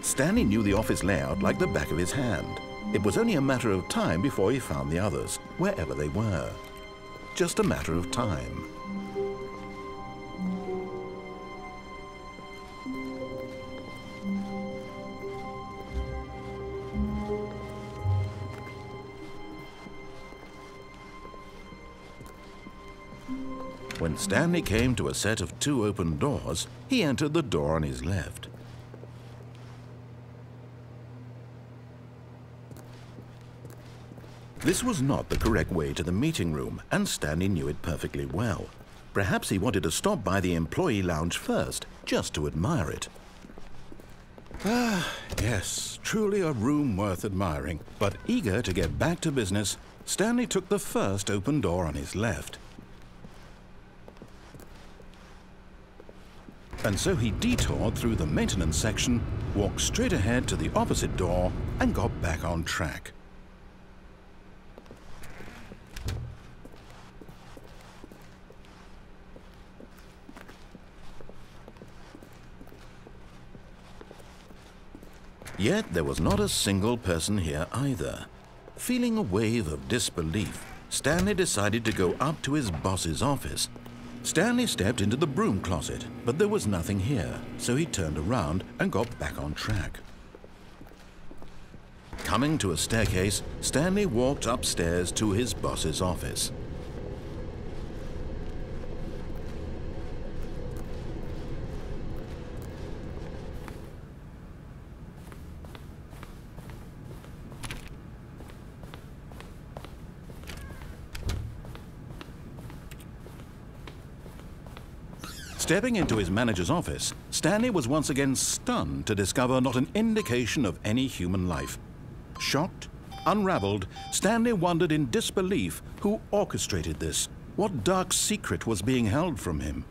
Stanley knew the office layout like the back of his hand. It was only a matter of time before he found the others, wherever they were. Just a matter of time. When Stanley came to a set of 2 open doors, he entered the door on his left. This was not the correct way to the meeting room, and Stanley knew it perfectly well. Perhaps he wanted to stop by the employee lounge first, just to admire it. Ah, yes, truly a room worth admiring. But eager to get back to business, Stanley took the first open door on his left. And so he detoured through the maintenance section, walked straight ahead to the opposite door, and got back on track. Yet there was not a single person here either. Feeling a wave of disbelief, Stanley decided to go up to his boss's office. Stanley stepped into the broom closet, but there was nothing here, so he turned around and got back on track. Coming to a staircase, Stanley walked upstairs to his boss's office. Stepping into his manager's office, Stanley was once again stunned to discover not an indication of any human life. Shocked, unraveled, Stanley wondered in disbelief who orchestrated this. What dark secret was being held from him?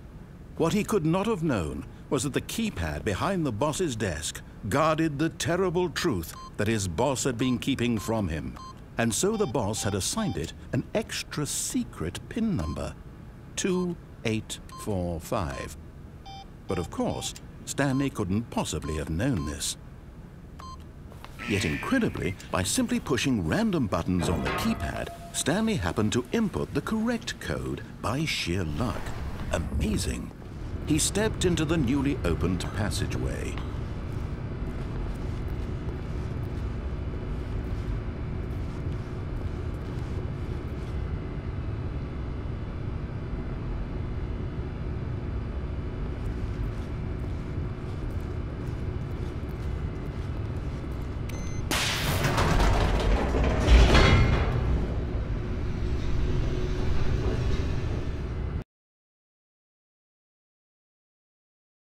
What he could not have known was that the keypad behind the boss's desk guarded the terrible truth that his boss had been keeping from him. And so the boss had assigned it an extra secret PIN number, 2845. But of course, Stanley couldn't possibly have known this. Yet incredibly, by simply pushing random buttons on the keypad, Stanley happened to input the correct code by sheer luck. Amazing. He stepped into the newly opened passageway.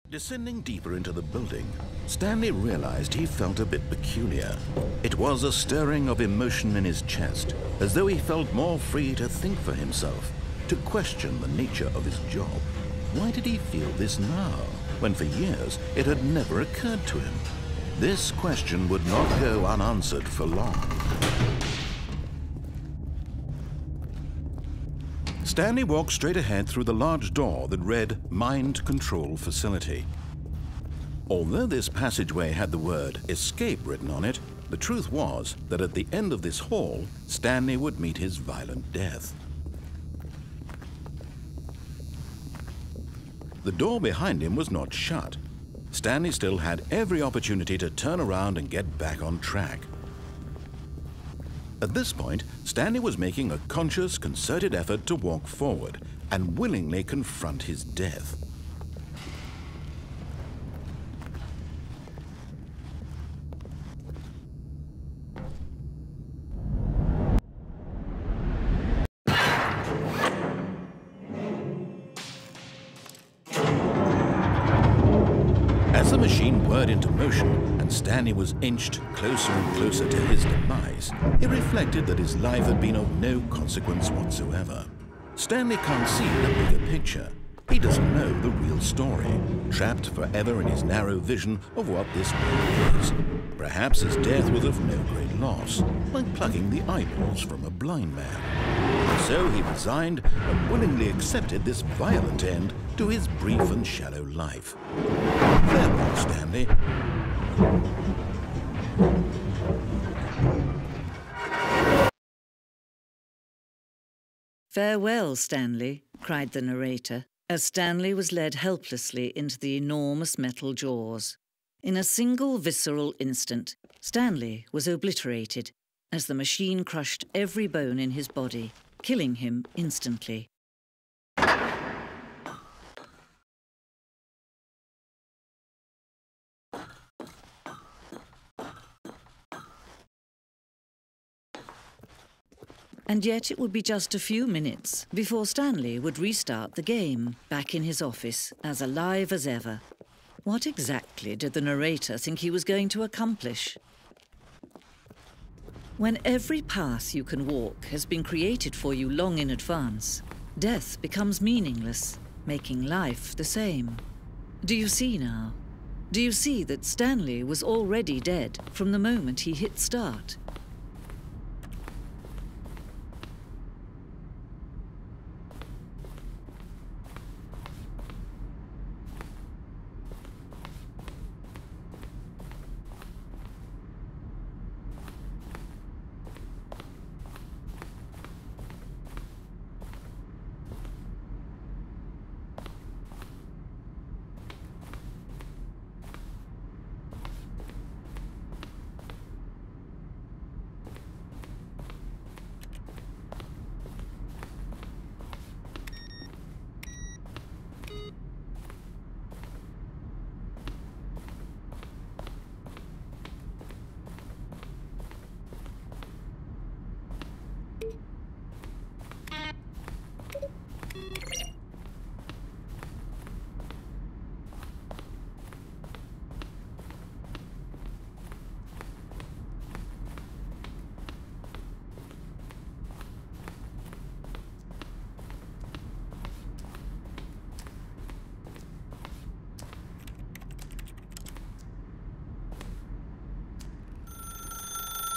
Descending deeper into the building, Stanley realized he felt a bit peculiar. It was a stirring of emotion in his chest, as though he felt more free to think for himself, to question the nature of his job. Why did he feel this now, when for years it had never occurred to him? This question would not go unanswered for long. Stanley walked straight ahead through the large door that read Mind Control Facility. Although this passageway had the word Escape written on it, the truth was that at the end of this hall, Stanley would meet his violent death. The door behind him was not shut. Stanley still had every opportunity to turn around and get back on track. At this point, Stanley was making a conscious, concerted effort to walk forward and willingly confront his death. As the machine whirred into motion and Stanley was inched closer and closer to his demise, he reflected that his life had been of no consequence whatsoever. Stanley can't see the bigger picture. He doesn't know the real story, trapped forever in his narrow vision of what this world is. Perhaps his death was of no great loss, like plucking the eyeballs from a blind man. So he resigned and willingly accepted this violent end to his brief and shallow life. Farewell, Stanley. "Farewell, Stanley," cried the narrator, as Stanley was led helplessly into the enormous metal jaws. In a single visceral instant, Stanley was obliterated as the machine crushed every bone in his body, killing him instantly. And yet it would be just a few minutes before Stanley would restart the game, back in his office, as alive as ever. What exactly did the narrator think he was going to accomplish? When every path you can walk has been created for you long in advance, death becomes meaningless, making life the same. Do you see now? Do you see that Stanley was already dead from the moment he hit start?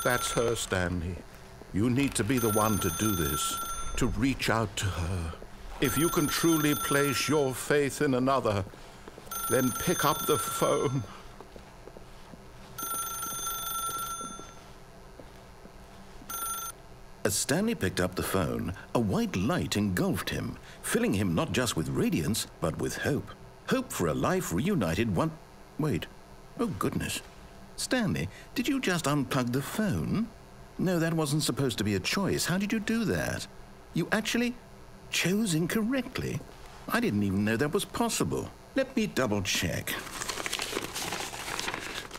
That's her, Stanley. You need to be the one to do this, to reach out to her. If you can truly place your faith in another, then pick up the phone. As Stanley picked up the phone, a white light engulfed him, filling him not just with radiance, but with hope. Hope for a life reunited one... Wait. Oh, goodness. Stanley, did you just unplug the phone? No, that wasn't supposed to be a choice. How did you do that? You actually chose incorrectly. I didn't even know that was possible. Let me double check.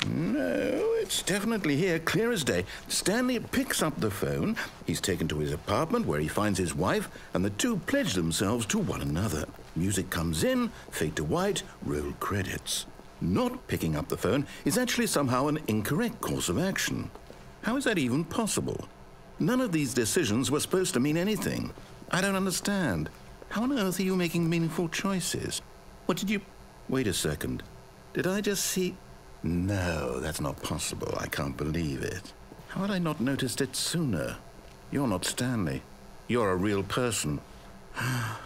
No, it's definitely here, clear as day. Stanley picks up the phone. He's taken to his apartment where he finds his wife, and the two pledge themselves to one another. Music comes in, fade to white, roll credits. Not picking up the phone is actually somehow an incorrect course of action. How is that even possible? None of these decisions were supposed to mean anything. I don't understand. How on earth are you making meaningful choices? What did you... Wait a second. Did I just see... No, that's not possible. I can't believe it. How had I not noticed it sooner? You're not Stanley. You're a real person. I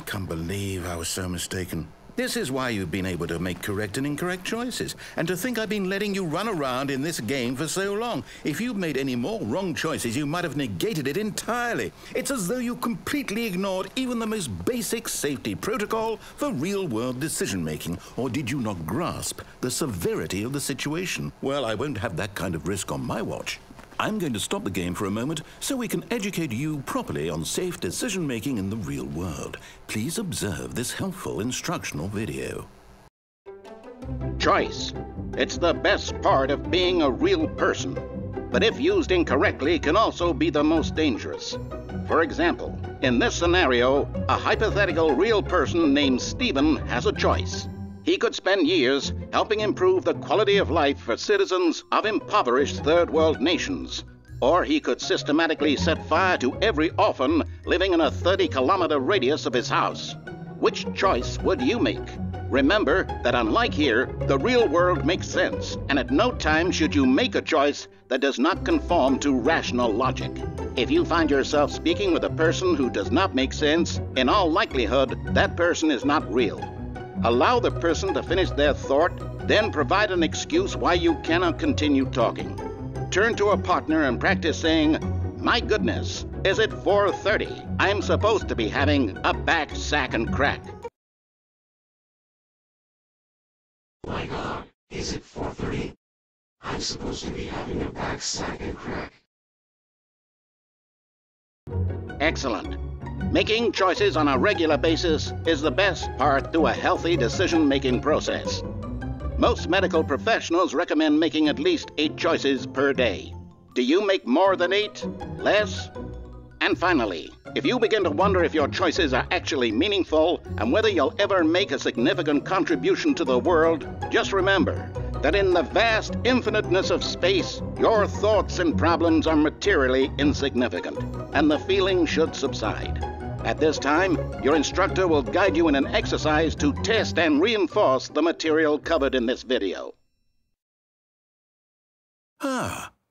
can't believe I was so mistaken. This is why you've been able to make correct and incorrect choices. And to think I've been letting you run around in this game for so long. If you'd made any more wrong choices, you might have negated it entirely. It's as though you completely ignored even the most basic safety protocol for real-world decision-making. Or did you not grasp the severity of the situation? Well, I won't have that kind of risk on my watch. I'm going to stop the game for a moment so we can educate you properly on safe decision-making in the real world. Please observe this helpful instructional video. Choice. It's the best part of being a real person, but if used incorrectly can also be the most dangerous. For example, in this scenario, a hypothetical real person named Stephen has a choice. He could spend years helping improve the quality of life for citizens of impoverished third world nations. Or he could systematically set fire to every orphan living in a 30-kilometer radius of his house. Which choice would you make? Remember that unlike here, the real world makes sense, and at no time should you make a choice that does not conform to rational logic. If you find yourself speaking with a person who does not make sense, in all likelihood, that person is not real. Allow the person to finish their thought, then provide an excuse why you cannot continue talking. Turn to a partner and practice saying, "My goodness, is it 4:30? I'm supposed to be having a back, sack, and crack." My God, is it 4:30? I'm supposed to be having a back, sack, and crack. Excellent. Making choices on a regular basis is the best part to a healthy decision-making process. Most medical professionals recommend making at least 8 choices per day. Do you make more than 8? Less? And finally, if you begin to wonder if your choices are actually meaningful and whether you'll ever make a significant contribution to the world, just remember that in the vast infiniteness of space, your thoughts and problems are materially insignificant, and the feeling should subside. At this time, your instructor will guide you in an exercise to test and reinforce the material covered in this video.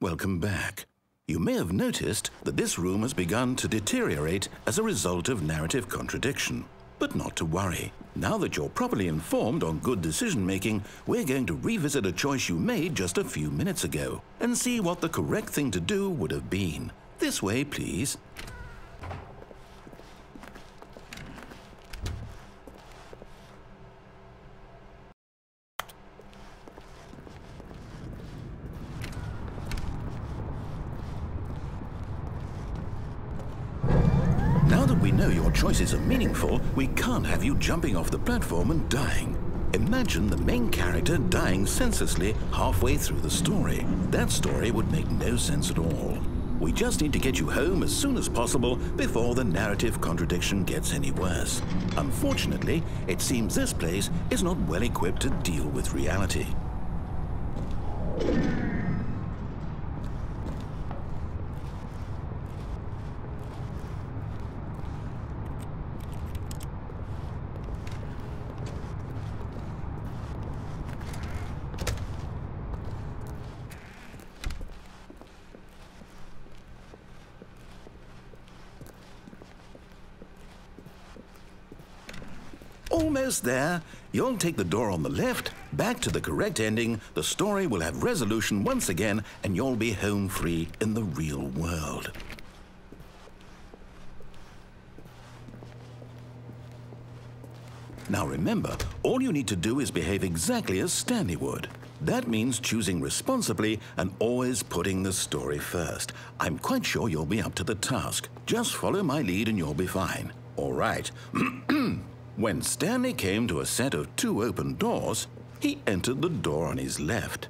Welcome back. You may have noticed that this room has begun to deteriorate as a result of narrative contradiction. But not to worry. Now that you're properly informed on good decision-making, we're going to revisit a choice you made just a few minutes ago and see what the correct thing to do would have been. This way, please. Now that we know your choices are meaningful, we can't have you jumping off the platform and dying. Imagine the main character dying senselessly halfway through the story. That story would make no sense at all. We just need to get you home as soon as possible before the narrative contradiction gets any worse. Unfortunately, it seems this place is not well equipped to deal with reality. Almost there. You'll take the door on the left, back to the correct ending, the story will have resolution once again, and you'll be home free in the real world. Now remember, all you need to do is behave exactly as Stanley would. That means choosing responsibly and always putting the story first. I'm quite sure you'll be up to the task. Just follow my lead and you'll be fine. All right. When Stanley came to a set of 2 open doors, he entered the door on his left.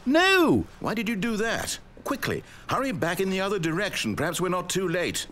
No! Why did you do that? Quickly, hurry back in the other direction. Perhaps we're not too late.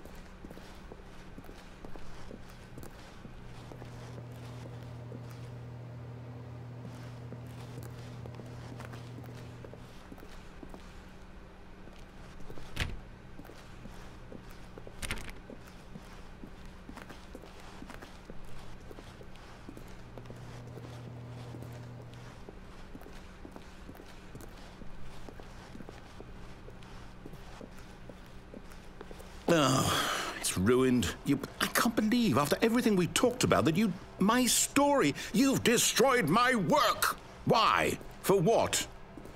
Oh, it's ruined. I can't believe, after everything we talked about, that my story, you've destroyed my work. Why? For what?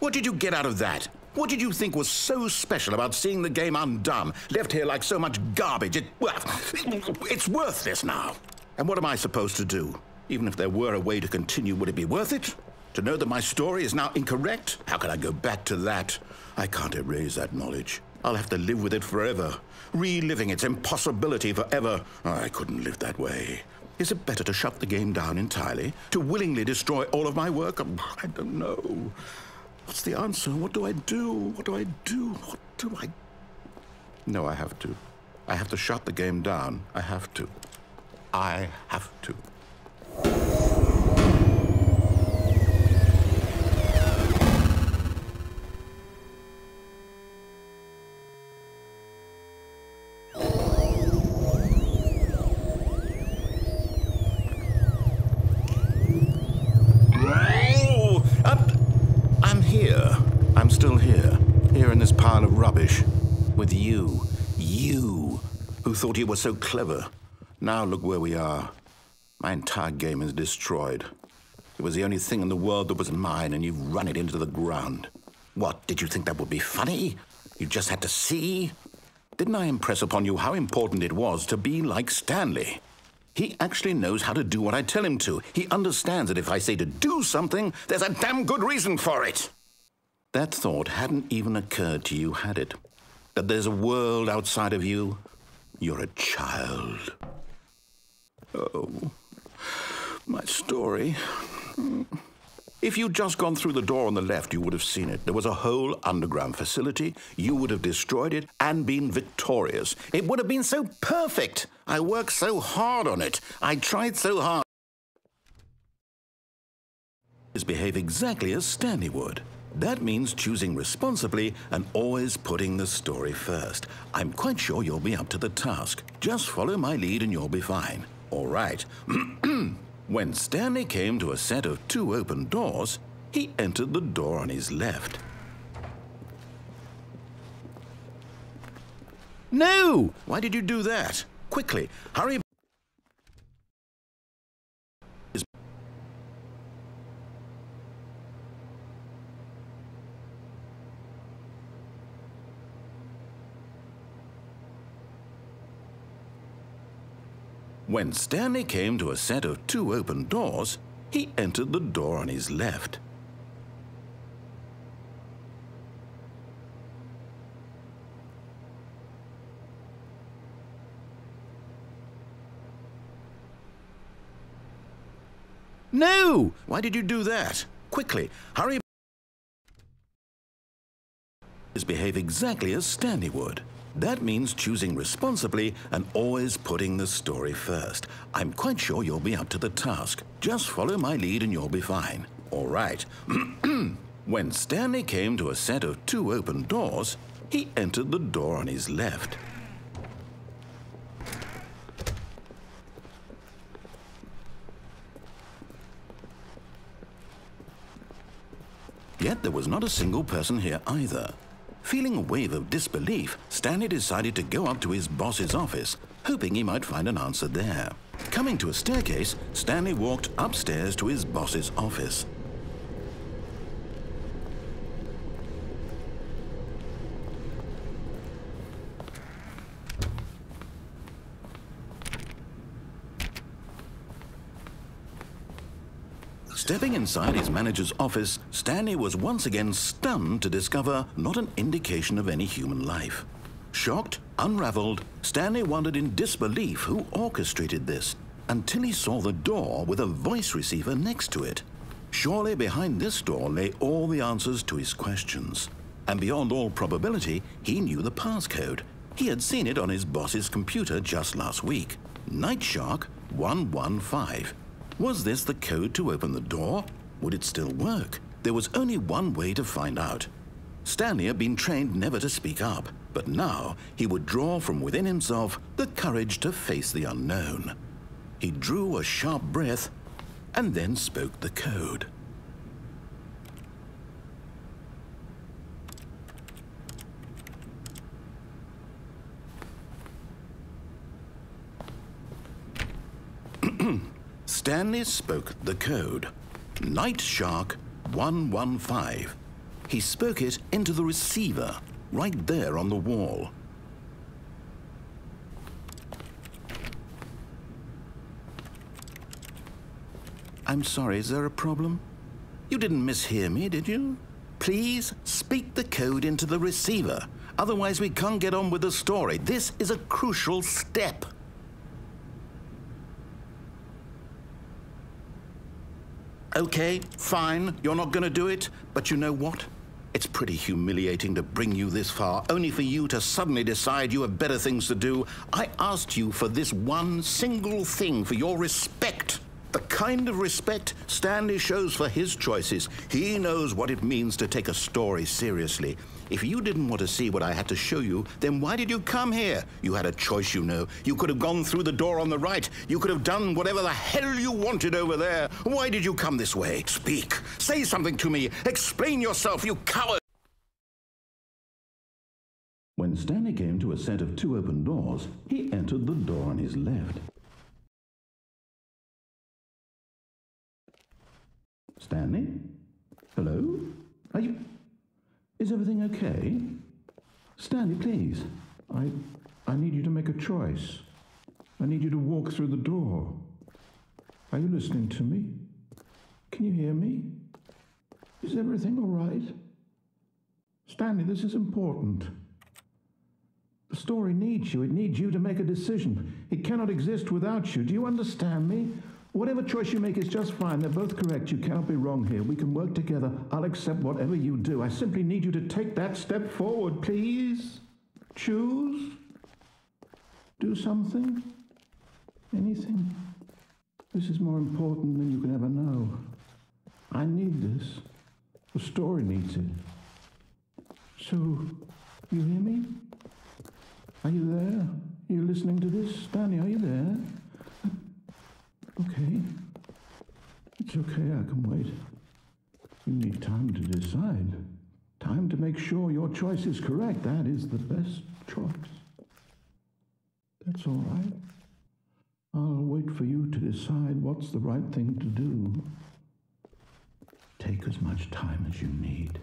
What did you get out of that? What did you think was so special about seeing the game undone, left here like so much garbage? It's worthless now. And what am I supposed to do? Even if there were a way to continue, would it be worth it? To know that my story is now incorrect? How can I go back to that? I can't erase that knowledge. I'll have to live with it forever, reliving its impossibility forever. I couldn't live that way. Is it better to shut the game down entirely? To willingly destroy all of my work? I don't know. What's the answer? What do I do? What do I do? What do I... No, I have to. I have to shut the game down. I have to. I have to. with you. You, who thought you were so clever. Now look where we are. My entire game is destroyed. It was the only thing in the world that was mine, and you've run it into the ground. What, did you think that would be funny? You just had to see? Didn't I impress upon you how important it was to be like Stanley? He actually knows how to do what I tell him to. He understands that if I say to do something, there's a damn good reason for it. That thought hadn't even occurred to you, had it? That there's a world outside of you? You're a child. Oh, my story. If you'd just gone through the door on the left, you would have seen it. There was a whole underground facility. You would have destroyed it and been victorious. It would have been so perfect. I worked so hard on it. I tried so hard. Behave exactly as Stanley would. That means choosing responsibly and always putting the story first. I'm quite sure you'll be up to the task. Just follow my lead and you'll be fine. All right. When Stanley came to a set of 2 open doors, he entered the door on his left. No! Why did you do that? Quickly, hurry. When Stanley came to a set of 2 open doors, he entered the door on his left. No! Why did you do that? Quickly, hurry. Behave exactly as Stanley would. That means choosing responsibly and always putting the story first. I'm quite sure you'll be up to the task. Just follow my lead and you'll be fine. All right. When Stanley came to a set of 2 open doors, he entered the door on his left. Yet there was not a single person here either. Feeling a wave of disbelief, Stanley decided to go up to his boss's office, hoping he might find an answer there. Coming to a staircase, Stanley walked upstairs to his boss's office. Stepping inside his manager's office, Stanley was once again stunned to discover not an indication of any human life. Shocked, unraveled, Stanley wondered in disbelief who orchestrated this, until he saw the door with a voice receiver next to it. Surely behind this door lay all the answers to his questions. And beyond all probability, he knew the passcode. He had seen it on his boss's computer just last week. Night Shark 115. Was this the code to open the door? Would it still work? There was only one way to find out. Stanley had been trained never to speak up, but now he would draw from within himself the courage to face the unknown. He drew a sharp breath and then spoke the code. Stanley spoke the code. Night Shark 115. He spoke it into the receiver, right there on the wall. I'm sorry, is there a problem? You didn't mishear me, did you? Please speak the code into the receiver. Otherwise, we can't get on with the story. This is a crucial step. Okay, fine, you're not going to do it, but you know what? It's pretty humiliating to bring you this far, only for you to suddenly decide you have better things to do. I asked you for this one single thing, for your respect. The kind of respect Stanley shows for his choices. He knows what it means to take a story seriously. If you didn't want to see what I had to show you, then why did you come here? You had a choice, you know. You could have gone through the door on the right. You could have done whatever the hell you wanted over there. Why did you come this way? Speak. Say something to me. Explain yourself, you coward. When When Stanley came to a set of 2 open doors, he entered the door on his left. Stanley? Hello? Are you... Is everything okay? Stanley, please. I need you to make a choice. I need you to walk through the door. Are you listening to me? Can you hear me? Is everything all right? Stanley, this is important. The story needs you. It needs you to make a decision. It cannot exist without you. Do you understand me? Whatever choice you make is just fine. They're both correct. You cannot be wrong here. We can work together. I'll accept whatever you do. I simply need you to take that step forward, please. Choose. Do something. Anything. This is more important than you can ever know. I need this. The story needs it. So, you hear me? Are you there? Are you listening to this? Stanley, are you there? Okay. It's okay, I can wait. You need time to decide. Time to make sure your choice is correct. That is the best choice. That's all right. I'll wait for you to decide what's the right thing to do. Take as much time as you need.